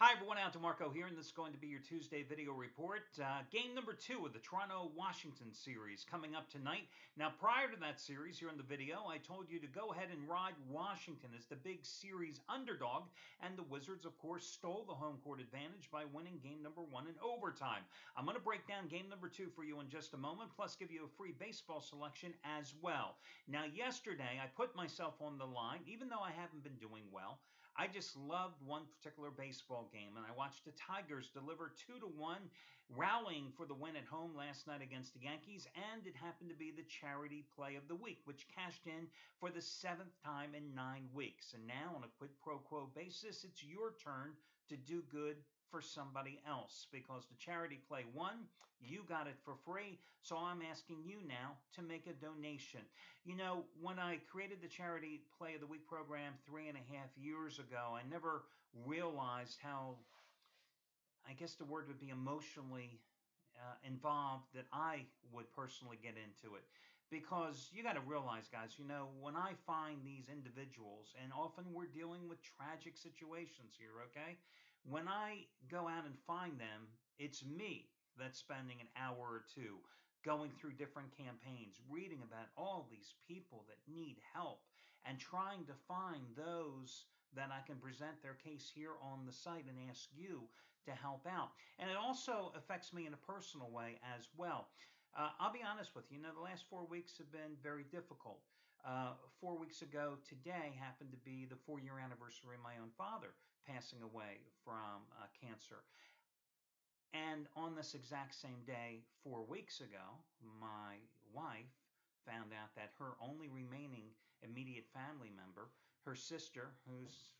Hi everyone, Al DeMarco here, and this is going to be your Tuesday video report. Game number 2 of the Toronto-Washington series coming up tonight. Now, prior to that series, here in the video, I told you to go ahead and ride Washington as the big series underdog, and the Wizards, of course, stole the home court advantage by winning game number 1 in overtime. I'm going to break down game number 2 for you in just a moment, plus give you a free baseball selection as well. Now, yesterday, I put myself on the line, even though I haven't been doing well. I just loved one particular baseball game, and I watched the Tigers deliver 2-1, rallying for the win at home last night against the Yankees, and it happened to be the charity play of the week, which cashed in for the 7th time in 9 weeks. And now, on a quid pro quo basis, it's your turn to do good for somebody else, because the charity play won. You got it for free, so I'm asking you now to make a donation. You know, when I created the charity play of the week program 3.5 years ago, I never realized how, I guess the word would be, emotionally involved that I would personally get into it. Because you got to realize, guys, you know, when I find these individuals, and often we're dealing with tragic situations here, okay? When I go out and find them, it's me that's spending an hour or two going through different campaigns, reading about all these people that need help, and trying to find those that I can present their case here on the site and ask you to help out. And it also affects me in a personal way as well. I'll be honest with you, the last 4 weeks have been very difficult. 4 weeks ago today happened to be the 4-year anniversary of my own father passing away from cancer. And on this exact same day, 4 weeks ago, my wife found out that her only remaining immediate family member, her sister, who's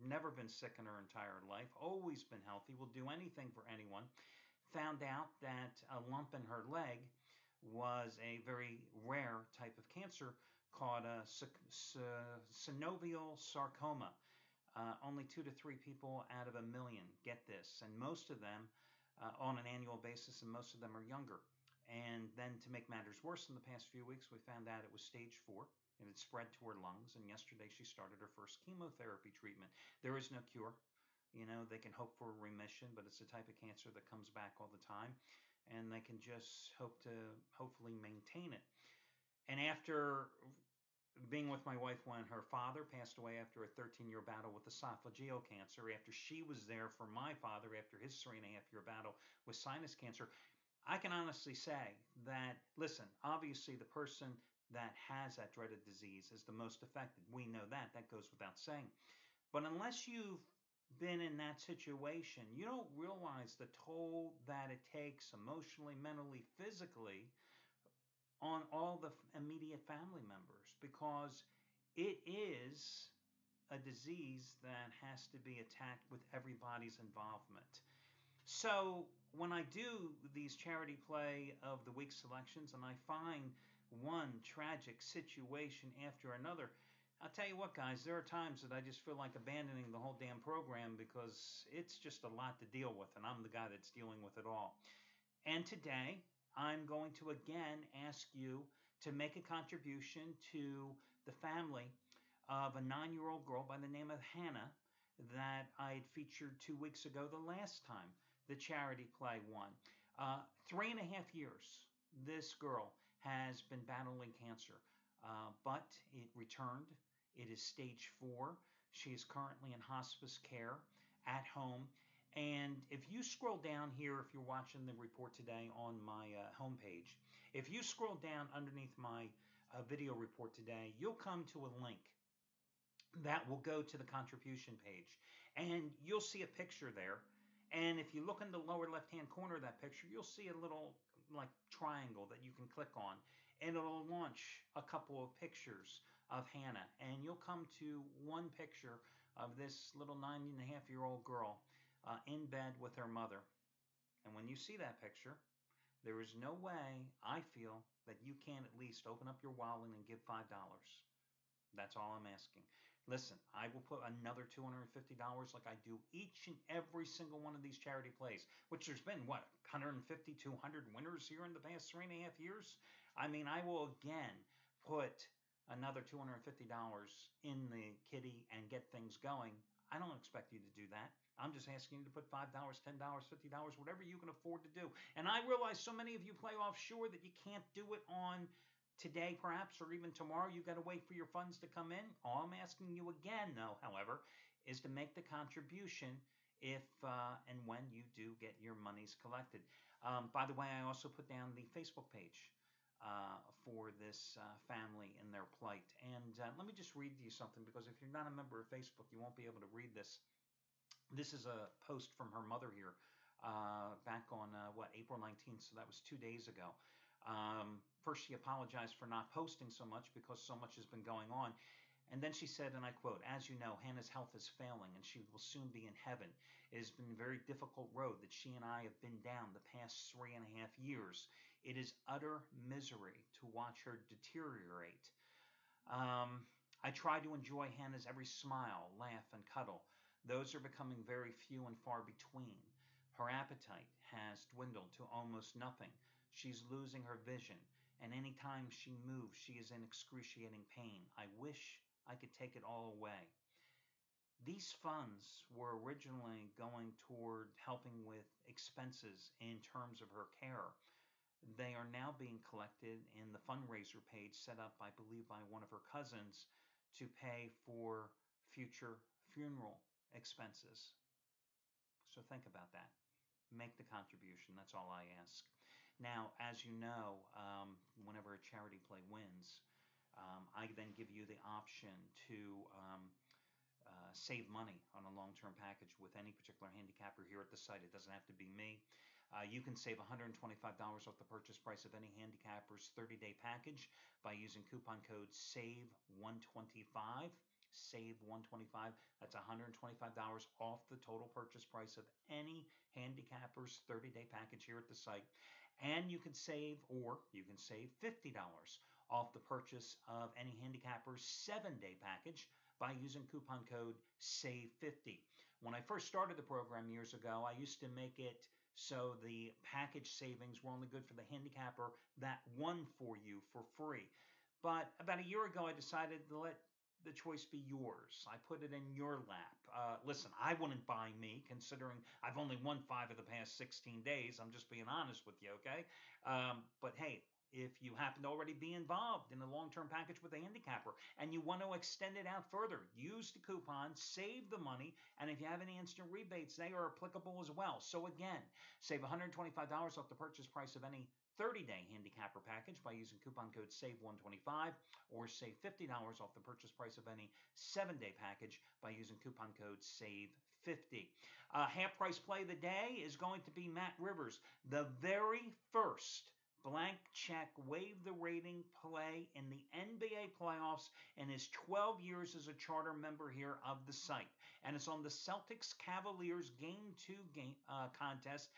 never been sick in her entire life, always been healthy, will do anything for anyone, found out that a lump in her leg was a very rare type of cancer called a synovial sarcoma. Only 2 to 3 people out of 1 million get this, and most of them on an annual basis, and most of them are younger. And then, to make matters worse, in the past few weeks, we found out it was stage 4. It had spread to her lungs, and yesterday she started her first chemotherapy treatment. There is no cure. You know, they can hope for remission, but it's a type of cancer that comes back all the time, and they can just hope to hopefully maintain it. And after being with my wife when her father passed away after a 13-year battle with esophageal cancer, after she was there for my father after his 3.5-year battle with sinus cancer, I can honestly say that, listen, obviously the person that has that dreaded disease is the most affected. We know that. That goes without saying. But unless you've been in that situation, you don't realize the toll that it takes emotionally, mentally, physically on all the immediate family members, because it is a disease that has to be attacked with everybody's involvement. So when I do these charity play of the week selections and I find one tragic situation after another, I'll tell you what, guys, there are times that I just feel like abandoning the whole damn program, because it's just a lot to deal with, and I'm the guy that's dealing with it all. And today, I'm going to again ask you to make a contribution to the family of a 9-year-old girl by the name of Hannah that I had featured 2 weeks ago, the last time the charity play won. 3.5 years this girl has been battling cancer, but it returned. It is stage 4. She is currently in hospice care at home. And if you scroll down here, if you're watching the report today on my homepage, if you scroll down underneath my video report today, you'll come to a link that will go to the contribution page. And you'll see a picture there. And if you look in the lower left-hand corner of that picture, you'll see a little triangle that you can click on. And it'll launch a couple of pictures of Hannah. And you'll come to one picture of this little 9.5-year-old girl in bed with her mother. And when you see that picture, there is no way, I feel, that you can't at least open up your wallet and give $5. That's all I'm asking. Listen, I will put another $250 like I do each and every single one of these charity plays, which there's been, 150, 200 winners here in the past 3.5 years? I mean, I will again put another $250 in the kitty and get things going. I don't expect you to do that. I'm just asking you to put $5, $10, $50, whatever you can afford to do. And I realize so many of you play offshore that you can't do it on today, perhaps, or even tomorrow. You've got to wait for your funds to come in. All I'm asking you again, though, however, is to make the contribution if and when you do get your monies collected. By the way, I also put down the Facebook page for this family in their plight. And let me just read you something, because if you're not a member of Facebook, you won't be able to read this. This is a post from her mother here back on, April 19th, so that was 2 days ago. First, she apologized for not posting so much because so much has been going on. And then she said, and I quote, "As you know, Hannah's health is failing and she will soon be in heaven. It has been a very difficult road that she and I have been down the past 3.5 years. It is utter misery to watch her deteriorate. I try to enjoy Hannah's every smile, laugh, and cuddle. Those are becoming very few and far between. Her appetite has dwindled to almost nothing. She's losing her vision, and any time she moves, she is in excruciating pain. I wish I could take it all away." These funds were originally going toward helping with expenses in terms of her care. They are now being collected in the fundraiser page set up, I believe, by one of her cousins to pay for future funeral expenses. So think about that. Make the contribution. That's all I ask. Now, as you know, whenever a charity play wins, I then give you the option to save money on a long-term package with any particular handicapper here at the site. It doesn't have to be me. You can save $125 off the purchase price of any handicapper's 30-day package by using coupon code SAVE125. SAVE125. That's $125 off the total purchase price of any handicapper's 30-day package here at the site. And you can save $50 off the purchase of any handicapper's 7-day package by using coupon code SAVE50. When I first started the program years ago, I used to make it so the package savings were only good for the handicapper that won for you for free. But about a year ago, I decided to let the choice be yours. I put it in your lap. Listen, I wouldn't buy me, considering I've only won 5 of the past 16 days. I'm just being honest with you, okay? But hey, if you happen to already be involved in a long-term package with a handicapper and you want to extend it out further, use the coupon, save the money, and if you have any instant rebates, they are applicable as well. So again, save $125 off the purchase price of any 30-day handicapper package by using coupon code SAVE125, or save $50 off the purchase price of any 7-day package by using coupon code SAVE50. Half price play of the day is going to be Matt Rivers, the very first blank check waive the rating play in the NBA playoffs in his 12 years as a charter member here of the site. And it's on the Celtics Cavaliers Game 2 contest.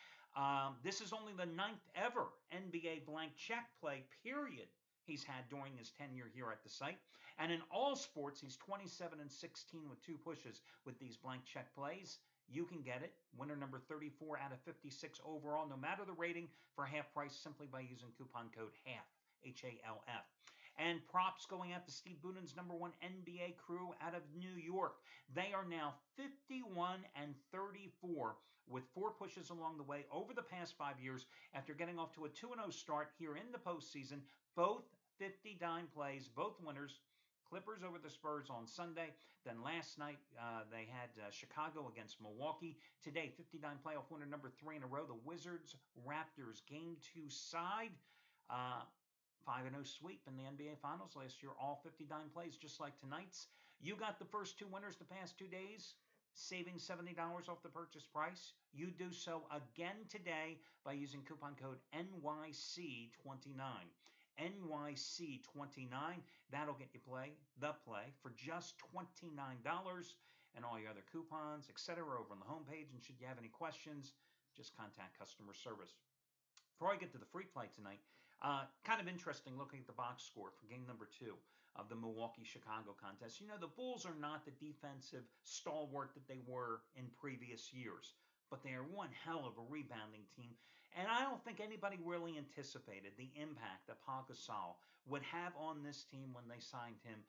This is only the 9th ever NBA blank check play, period, he's had during his tenure here at the site. And in all sports, he's 27-16 with 2 pushes with these blank check plays. You can get it. Winner number 34 out of 56 overall, no matter the rating, for half price simply by using coupon code HALF, HALF. And props going out to Steve Boonan's #1 NBA crew out of New York. They are now 51-34 with 4 pushes along the way over the past 5 years after getting off to a 2-0 start here in the postseason. Both 50-dime plays, both winners. Clippers over the Spurs on Sunday. Then last night they had Chicago against Milwaukee. Today, 50-dime playoff winner number 3 in a row, the Wizards-Raptors Game 2 side. 5-0 sweep in the NBA Finals last year. All 50-dime plays, just like tonight's. You got the first 2 winners the past 2 days, saving $70 off the purchase price. You do so again today by using coupon code NYC29. NYC29. That'll get you the play for just $29, and all your other coupons, etc., over on the homepage. And should you have any questions, just contact customer service. Before I get to the free play tonight, kind of interesting looking at the box score for game number 2 of the Milwaukee-Chicago contest. You know, the Bulls are not the defensive stalwart that they were in previous years, but they are one hell of a rebounding team. And I don't think anybody really anticipated the impact that Pau Gasol would have on this team when they signed him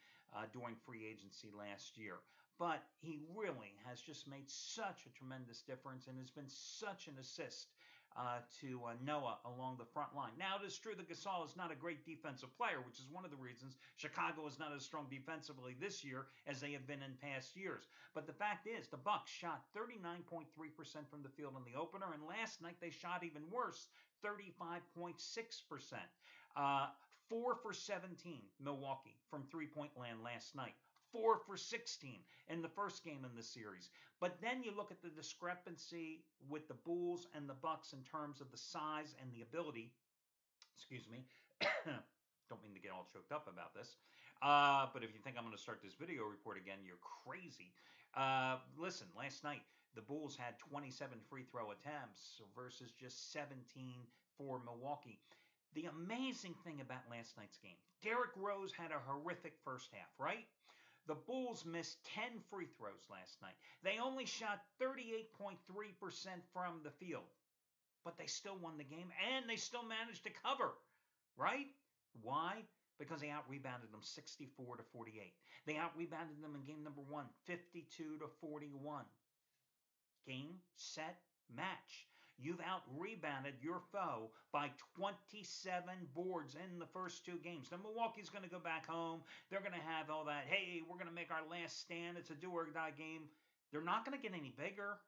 during free agency last year. but he really has just made such a tremendous difference and has been such an assist to Noah along the front line. Now, it is true that Gasol is not a great defensive player, which is one of the reasons Chicago is not as strong defensively this year as they have been in past years. But the fact is, the Bucks shot 39.3% from the field in the opener, and last night they shot even worse, 35.6%. 4 for 17, Milwaukee, from three-point land last night. 4 for 16 in the first game in the series. But then you look at the discrepancy with the Bulls and the Bucks in terms of the size and the ability. Excuse me. Don't mean to get all choked up about this. But if you think I'm going to start this video report again, you're crazy. Listen, last night, the Bulls had 27 free throw attempts versus just 17 for Milwaukee. The amazing thing about last night's game, Derrick Rose had a horrific first half, right? The Bulls missed 10 free throws last night. They only shot 38.3% from the field, but they still won the game and they still managed to cover, right? Why? Because they out-rebounded them 64 to 48. They out-rebounded them in game number 1, 52 to 41. Game, set, match. You've out-rebounded your foe by 27 boards in the first two games. Now, Milwaukee's going to go back home. They're going to have all that, hey, we're going to make our last stand. It's a do-or-die game. They're not going to get any bigger.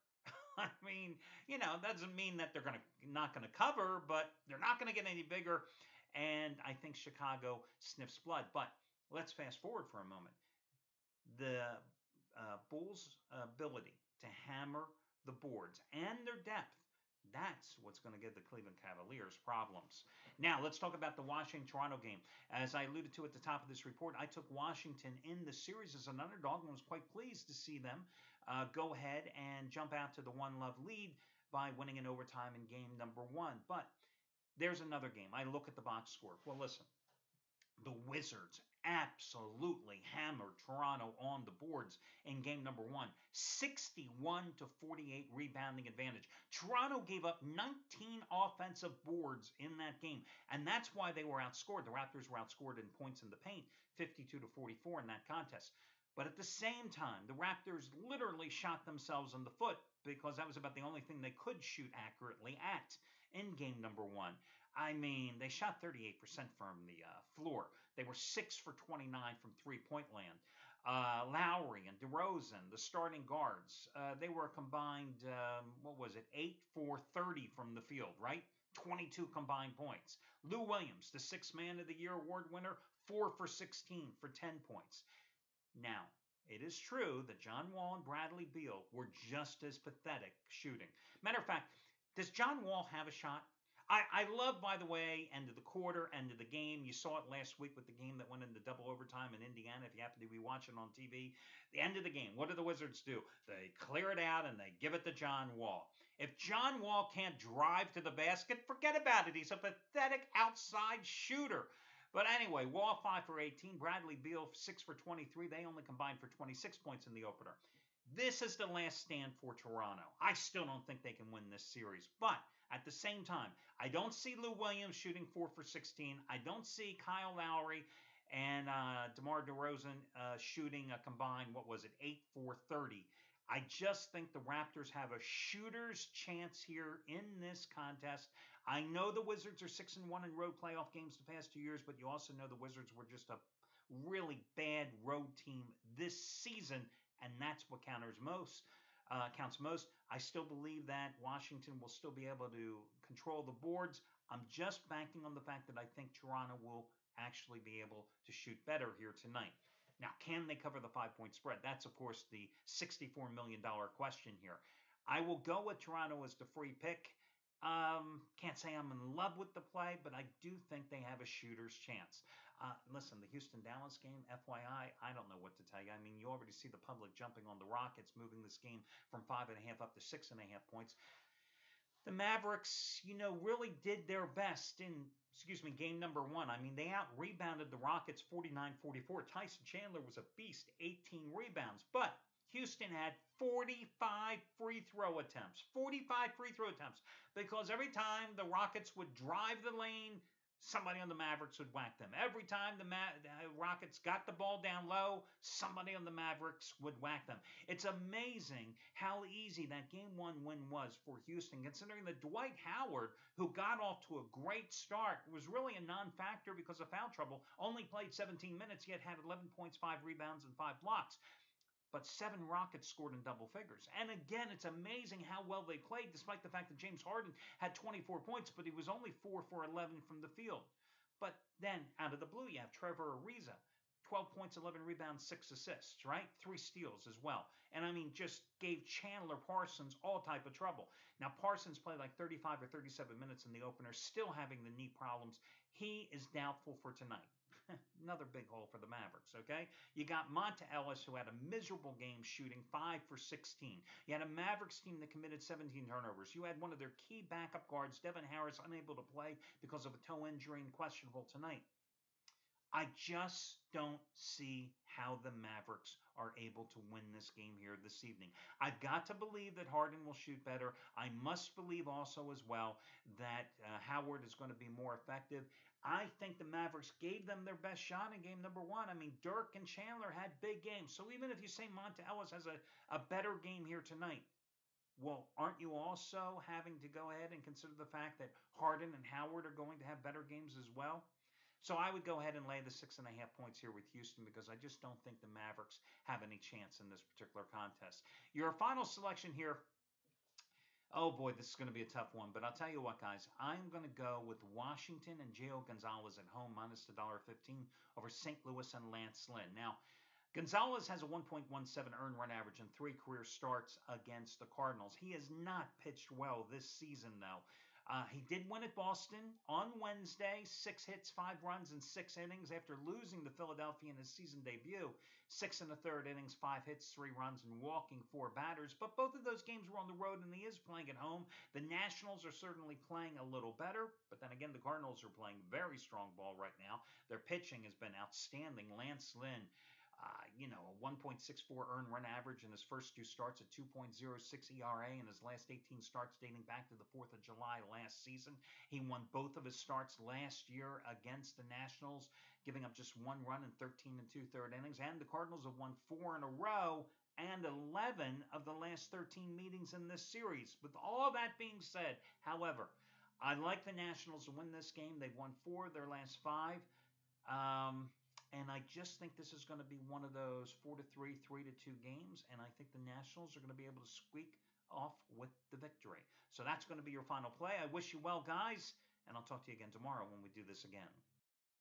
I mean, that doesn't mean that they're not going to cover, but they're not going to get any bigger. And I think Chicago sniffs blood. But let's fast forward for a moment. The Bulls' ability to hammer the boards and their depth, that's what's going to give the Cleveland Cavaliers problems. Now, let's talk about the Washington-Toronto game. As I alluded to at the top of this report, I took Washington in the series as an underdog and was quite pleased to see them go ahead and jump out to the 1-love lead by winning in overtime in game number 1. But there's another game. I look at the box score. Well, listen, the Wizards absolutely hammered Toronto on the boards in game number 1. 61 to 48 rebounding advantage. Toronto gave up 19 offensive boards in that game, and that's why they were outscored. The Raptors were outscored in points in the paint, 52 to 44 in that contest. But at the same time, the Raptors literally shot themselves in the foot because that was about the only thing they could shoot accurately at in game number 1. I mean, they shot 38% from the floor. They were 6 for 29 from three-point land. Lowry and DeRozan, the starting guards, they were a combined, 8 for 30 from the field, right? 22 combined points. Lou Williams, the Sixth Man of the Year award winner, 4 for 16 for 10 points. Now, it is true that John Wall and Bradley Beal were just as pathetic shooting. Matter of fact, does John Wall have a shot? I love, by the way, end of the quarter, end of the game. You saw it last week with the game that went into double overtime in Indiana, if you happen to be watching on TV. The end of the game, what do the Wizards do? They clear it out and they give it to John Wall. If John Wall can't drive to the basket, forget about it. He's a pathetic outside shooter. But anyway, Wall 5 for 18, Bradley Beal 6 for 23. They only combined for 26 points in the opener. This is the last stand for Toronto. I still don't think they can win this series, but at the same time, I don't see Lou Williams shooting 4 for 16. I don't see Kyle Lowry and DeMar DeRozan shooting a combined, 8 for 30. I just think the Raptors have a shooter's chance here in this contest. I know the Wizards are 6-1 in road playoff games the past 2 years, but you also know the Wizards were just a really bad road team this season, and that's what counts most. I still believe that Washington will still be able to control the boards. I'm just banking on the fact that I think Toronto will actually be able to shoot better here tonight. Now, can they cover the 5-point spread? That's, of course, the $64 million question here. I will go with Toronto as the free pick. Can't say I'm in love with the play, but I do think they have a shooter's chance. Listen, the Houston-Dallas game, FYI, I don't know what to tell you. I mean, you already see the public jumping on the Rockets, moving this game from 5.5 up to 6.5 points. The Mavericks, really did their best in, game number 1. I mean, they out-rebounded the Rockets 49-44. Tyson Chandler was a beast, 18 rebounds. But Houston had 45 free throw attempts. 45 free throw attempts. Because every time the Rockets would drive the lane, somebody on the Mavericks would whack them. Every time the Rockets got the ball down low, somebody on the Mavericks would whack them. It's amazing how easy that game one win was for Houston, considering that Dwight Howard, who got off to a great start, was really a non-factor because of foul trouble, only played 17 minutes, yet had 11 points, 5 rebounds, and 5 blocks. But 7 Rockets scored in double figures. And again, it's amazing how well they played, despite the fact that James Harden had 24 points, but he was only 4 for 11 from the field. But then, out of the blue, you have Trevor Ariza, 12 points, 11 rebounds, 6 assists, right? 3 steals as well. And I mean, just gave Chandler Parsons all type of trouble. Now, Parsons played like 35 or 37 minutes in the opener, still having the knee problems. He is doubtful for tonight. Another big hole for the Mavericks, okay? You got Monta Ellis, who had a miserable game shooting 5 for 16. You had a Mavericks team that committed 17 turnovers. You had one of their key backup guards, Devin Harris, unable to play because of a toe injury and questionable tonight. I just don't see how the Mavericks are able to win this game here this evening. I've got to believe that Harden will shoot better. I must believe also as well that Howard is going to be more effective. I think the Mavericks gave them their best shot in game number 1. I mean, Dirk and Chandler had big games. So even if you say Monta Ellis has a better game here tonight, well, aren't you also having to go ahead and consider the fact that Harden and Howard are going to have better games as well? So I would go ahead and lay the 6.5 points here with Houston because I just don't think the Mavericks have any chance in this particular contest. Your final selection here. Oh boy, this is going to be a tough one, but I'll tell you what, guys. I'm going to go with Washington and Gio Gonzalez at home minus $1.15 over St. Louis and Lance Lynn. Now, Gonzalez has a 1.17 earned run average in 3 career starts against the Cardinals. He has not pitched well this season, though. He did win at Boston on Wednesday, 6 hits, 5 runs, and 6 innings after losing to Philadelphia in his season debut. 6 1/3 innings, 5 hits, 3 runs, and walking 4 batters. But both of those games were on the road, and he is playing at home. The Nationals are certainly playing a little better, but then again, the Cardinals are playing very strong ball right now. Their pitching has been outstanding. Lance Lynn, a 1.64 earned run average in his first 2 starts, a 2.06 ERA in his last 18 starts dating back to the 4th of July last season. He won both of his starts last year against the Nationals, giving up just 1 run in 13 2/3 innings. And the Cardinals have won 4 in a row and 11 of the last 13 meetings in this series. With all that being said, however, I like the Nationals to win this game. They've won 4 of their last 5. And I just think this is going to be one of those 4-3, 3-2 games. And I think the Nationals are going to be able to squeak off with the victory. So that's going to be your final play. I wish you well, guys. And I'll talk to you again tomorrow when we do this again.